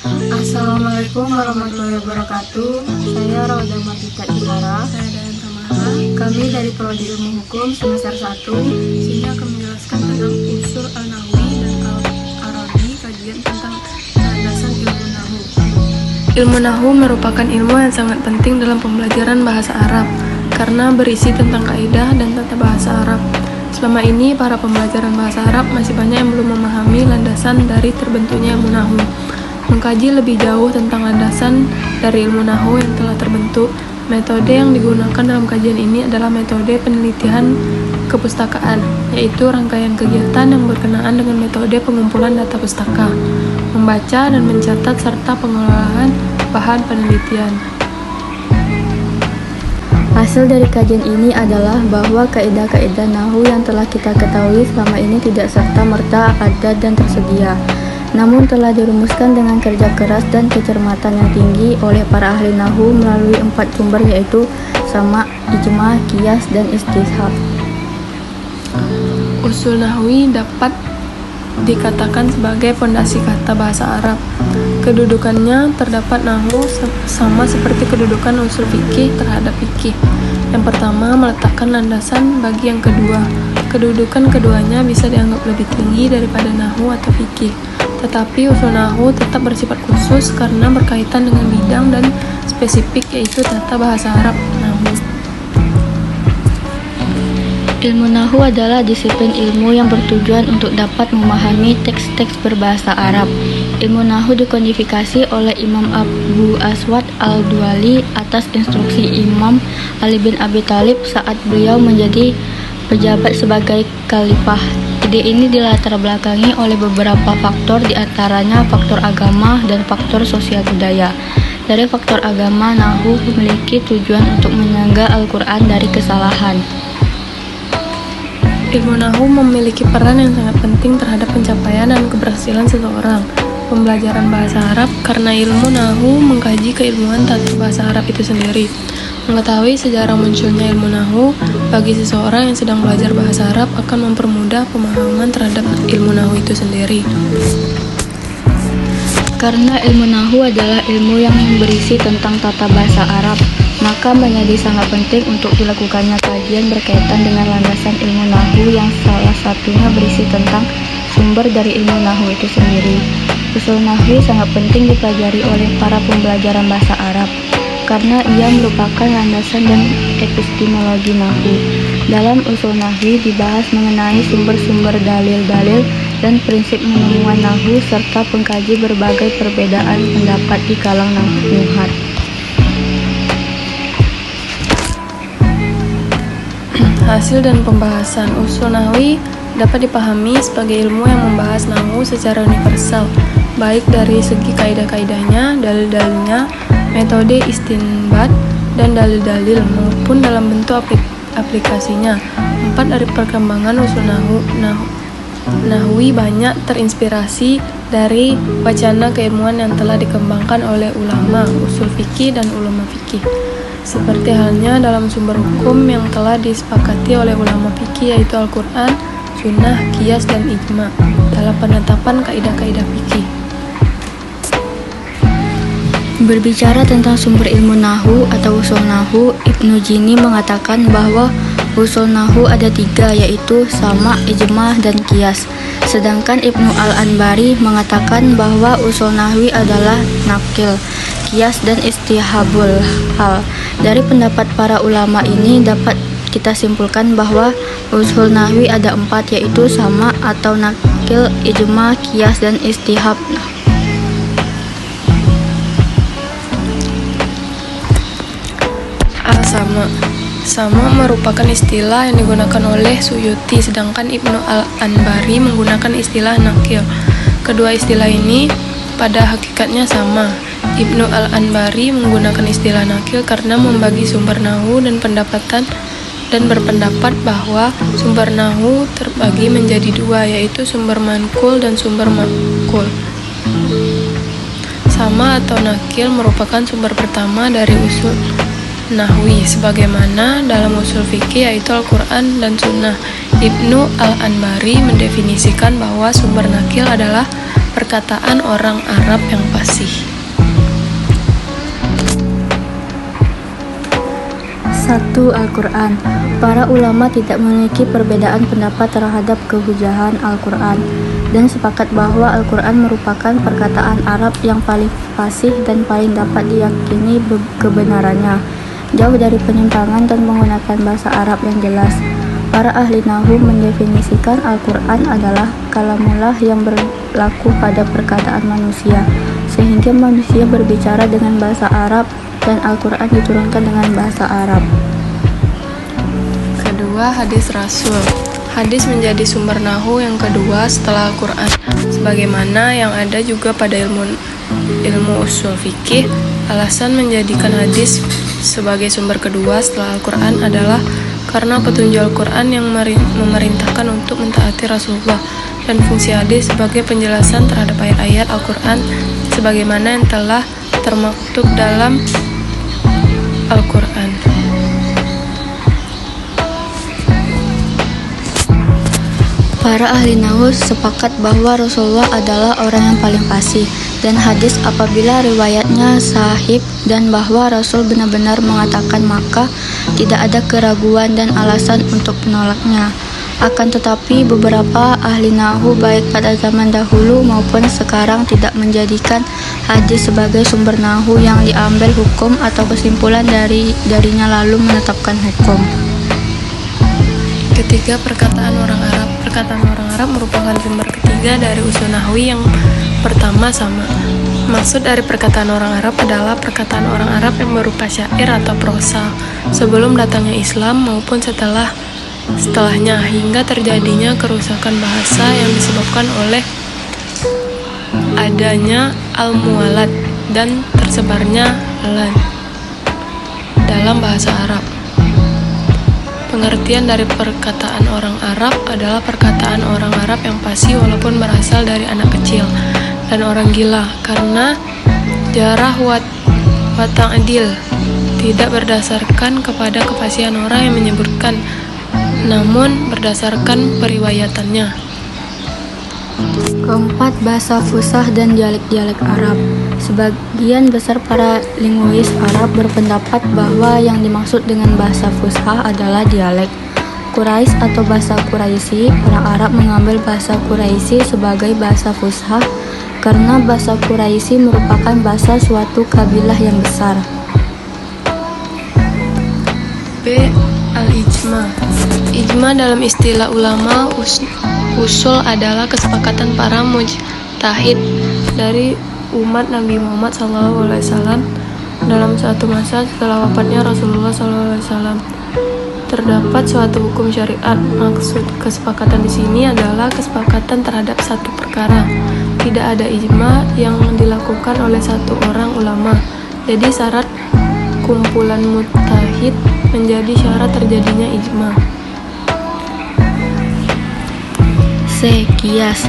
Assalamualaikum warahmatullahi wabarakatuh. Saya Rauda Martita Ihara. Saya Dayan Tamara. Kami dari Prodi Ilmu Hukum semester 1. Sini akan menjelaskan tentang unsur al-nahwi dan al-arabi, kajian tentang landasan ilmu nahwu. Ilmu nahwu merupakan ilmu yang sangat penting dalam pembelajaran bahasa Arab karena berisi tentang kaidah dan tata bahasa Arab. Selama ini, para pembelajaran bahasa Arab masih banyak yang belum memahami landasan dari terbentuknya ilmu nahwu. Mengkaji lebih jauh tentang landasan dari ilmu nahwu yang telah terbentuk, metode yang digunakan dalam kajian ini adalah metode penelitian kepustakaan, yaitu rangkaian kegiatan yang berkenaan dengan metode pengumpulan data pustaka, membaca dan mencatat serta pengelolaan bahan penelitian. Hasil dari kajian ini adalah bahwa kaidah-kaidah nahwu yang telah kita ketahui selama ini tidak serta-merta ada dan tersedia, namun telah dirumuskan dengan kerja keras dan kecermatan yang tinggi oleh para ahli nahwu melalui 4 sumber, yaitu sama, ijma, qiyas, dan istishab. Usul nahwi dapat dikatakan sebagai pondasi kata bahasa Arab. Kedudukannya terdapat nahwu sama seperti kedudukan usul fikih terhadap fikih. Yang pertama meletakkan landasan bagi yang kedua. Kedudukan keduanya bisa dianggap lebih tinggi daripada nahwu atau fikih. Tetapi usul nahwu tetap bersifat khusus karena berkaitan dengan bidang dan spesifik, yaitu tata bahasa Arab nahwu. Ilmu nahwu adalah disiplin ilmu yang bertujuan untuk dapat memahami teks-teks berbahasa Arab. Ilmu nahwu dikodifikasi oleh Imam Abu Aswad al-Duali atas instruksi Imam Ali bin Abi Thalib saat beliau menjadi pejabat sebagai khalifah. Ide ini dilatar belakangi oleh beberapa faktor, diantaranya faktor agama dan faktor sosial budaya. Dari faktor agama, nahwu memiliki tujuan untuk menyangga Al-Quran dari kesalahan. Ilmu nahwu memiliki peran yang sangat penting terhadap pencapaian dan keberhasilan seseorang. Pembelajaran bahasa Arab karena ilmu nahwu mengkaji keilmuan tata bahasa Arab itu sendiri. Mengetahui sejarah munculnya ilmu nahwu bagi seseorang yang sedang belajar bahasa Arab akan mempermudah pemahaman terhadap ilmu nahwu itu sendiri. Karena ilmu nahwu adalah ilmu yang berisi tentang tata bahasa Arab, maka menjadi sangat penting untuk dilakukannya kajian berkaitan dengan landasan ilmu nahwu yang salah satunya berisi tentang sumber dari ilmu nahwu itu sendiri. Usul nahwu sangat penting dipelajari oleh para pembelajaran bahasa Arab karena ia merupakan landasan dan epistemologi nahwu. Dalam usul nahwu dibahas mengenai sumber-sumber dalil-dalil dan prinsip penemuan nahwu serta pengkaji berbagai perbedaan pendapat di kalangan nuhat. Hasil dan pembahasan usul nahwi dapat dipahami sebagai ilmu yang membahas nahwu secara universal, baik dari segi kaidah-kaidahnya, dalil-dalilnya, metode istinbat, dan dalil-dalil maupun dalam bentuk aplikasinya. 4 dari perkembangan usul nahwi banyak terinspirasi dari wacana keilmuan yang telah dikembangkan oleh ulama usul fikih dan ulama fikih. Seperti halnya dalam sumber hukum yang telah disepakati oleh ulama fikih, yaitu Al-Quran, Sunnah, Qiyas, dan Ijma dalam penetapan kaidah-kaidah fikih. Berbicara tentang sumber ilmu nahwu atau usul nahwu, Ibnu Jini mengatakan bahwa usul nahwu ada 3, yaitu sama, ijma, dan qiyas. Sedangkan Ibnu Al-Anbari mengatakan bahwa usul nahwi adalah nakil, qiyas, dan istihabul hal. Dari pendapat para ulama ini dapat kita simpulkan bahwa usul nahwi ada 4, yaitu sama atau nakil, ijma, qiyas, dan istihab. Sama merupakan istilah yang digunakan oleh Suyuti, sedangkan Ibnu Al-Anbari menggunakan istilah nakil. Kedua istilah ini pada hakikatnya sama. Ibnu Al-Anbari menggunakan istilah nakil karena membagi sumber nahwu dan berpendapat bahwa sumber nahwu terbagi menjadi 2, yaitu sumber manqul dan sumber maqul. Sama atau nakil merupakan sumber pertama dari usul nahwi, sebagaimana dalam usul fikih yaitu Al-Quran dan Sunnah. Ibnu Al-Anbari mendefinisikan bahwa sumber nakil adalah Perkataan orang Arab yang fasih. 1. Al-Quran. Para ulama tidak memiliki perbedaan pendapat terhadap kehujahan Al-Quran dan sepakat bahwa Al-Quran merupakan perkataan Arab yang paling fasih dan paling dapat diyakini kebenarannya, jauh dari penyimpangan dan menggunakan bahasa Arab yang jelas. Para ahli nahwu mendefinisikan Al-Quran adalah kalamullah yang berlaku pada perkataan manusia, sehingga manusia berbicara dengan bahasa Arab dan Al-Quran diturunkan dengan bahasa Arab. Kedua, hadis Rasul. Hadis menjadi sumber nahwu yang kedua setelah Al-Quran, sebagaimana yang ada juga pada ilmu usul fikih. Alasan menjadikan hadis sebagai sumber kedua setelah Al-Quran adalah karena petunjuk Al-Quran yang memerintahkan untuk mentaati Rasulullah, dan fungsi hadis sebagai penjelasan terhadap ayat-ayat Al-Quran sebagaimana yang telah termaktub dalam Al-Quran. Para ahli nahwu sepakat bahwa Rasulullah adalah orang yang paling fasih dan hadis apabila riwayatnya sahih dan bahwa Rasul benar-benar mengatakan, maka tidak ada keraguan dan alasan untuk menolaknya. Akan tetapi beberapa ahli nahwu baik pada zaman dahulu maupun sekarang tidak menjadikan hadis sebagai sumber nahwu yang diambil hukum atau kesimpulan darinya lalu menetapkan hukum. Ketiga, perkataan orang Arab. Perkataan orang Arab merupakan sumber ketiga dari usul nahwi. Yang pertama sama. Maksud dari perkataan orang Arab adalah perkataan orang Arab yang berupa syair atau prosa sebelum datangnya Islam maupun setelahnya, hingga terjadinya kerusakan bahasa yang disebabkan oleh adanya al-muwalat dan tersebarnya lan dalam bahasa Arab. Pengertian dari perkataan orang Arab adalah perkataan orang Arab yang fasih walaupun berasal dari anak kecil dan orang gila, karena jarah watang adil tidak berdasarkan kepada kefasihan orang yang menyebutkan, namun berdasarkan periwayatannya. Keempat, bahasa fusah dan dialek-dialek Arab. Sebagian besar para linguis Arab berpendapat bahwa yang dimaksud dengan bahasa fusha adalah dialek Quraisy atau bahasa Quraisy. Orang Arab mengambil bahasa Quraisy sebagai bahasa fusha karena bahasa Quraisy merupakan bahasa suatu kabilah yang besar. B. Al-Ijma. Ijma dalam istilah ulama usul adalah kesepakatan para mujtahid dari umat Nabi Muhammad SAW dalam suatu masa setelah wafatnya Rasulullah SAW. Terdapat suatu hukum syariat. Maksud kesepakatan di sini adalah kesepakatan terhadap satu perkara. Tidak ada ijma yang dilakukan oleh satu orang ulama. Jadi syarat kumpulan mujtahid menjadi syarat terjadinya ijma. C. Qiyas.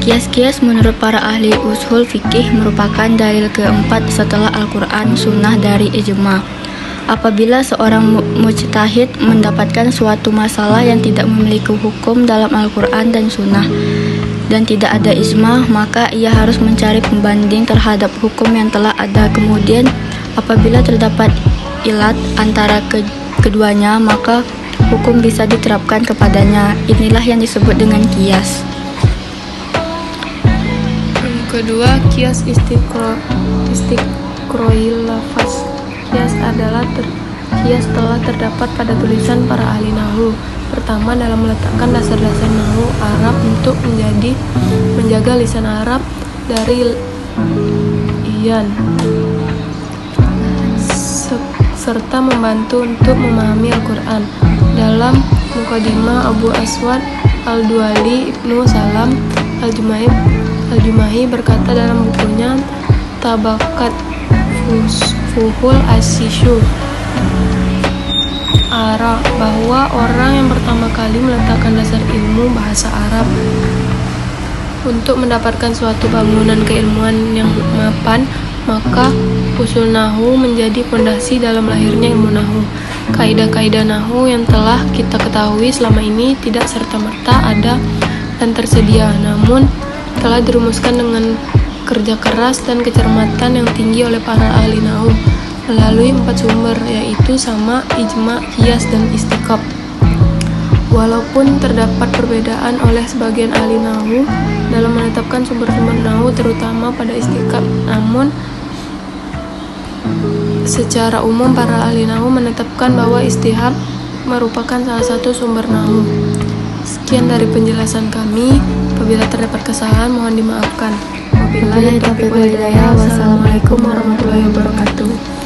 Qiyas menurut para ahli ushul fikih merupakan dalil keempat setelah Al-Quran sunnah dari ijma. Apabila seorang mujtahid mendapatkan suatu masalah yang tidak memiliki hukum dalam Al-Quran dan sunnah dan tidak ada ijma, maka ia harus mencari pembanding terhadap hukum yang telah ada. Kemudian apabila terdapat ilat antara keduanya, maka hukum bisa diterapkan kepadanya. Inilah yang disebut dengan qiyas. Kedua, qiyas istiqroil lafaz. Qiyas adalah qiyas telah terdapat pada tulisan para ahli nahwu. Pertama, dalam meletakkan dasar-dasar nahwu Arab untuk menjaga lisan Arab dari iyan, serta membantu untuk memahami Al-Quran. Dalam Muqaddimah Abu Aswad Al-Duali, Ibnu Salam Al-Jumahi berkata dalam bukunya Tabakat Fuhul Asishu Arab bahwa orang yang pertama kali meletakkan dasar ilmu bahasa Arab untuk mendapatkan suatu bangunan keilmuan yang mapan, maka usul nahwu menjadi fondasi dalam lahirnya ilmu nahwu. Kaidah-kaidah nahwu yang telah kita ketahui selama ini tidak serta-merta ada dan tersedia, namun telah dirumuskan dengan kerja keras dan kecermatan yang tinggi oleh para ahli nahwu melalui 4 sumber, yaitu sama, ijma, qiyas, dan istiqab. Walaupun terdapat perbedaan oleh sebagian ahli nahwu dalam menetapkan sumber-sumber nahwu terutama pada istiqab, namun secara umum para ahli nahwu menetapkan bahwa istihab merupakan salah satu sumber nahwu. Sekian dari penjelasan kami. Apabila terdapat kesalahan mohon dimaafkan. Wabillahi taufiq wal hidayah. Wassalamualaikum warahmatullahi wabarakatuh.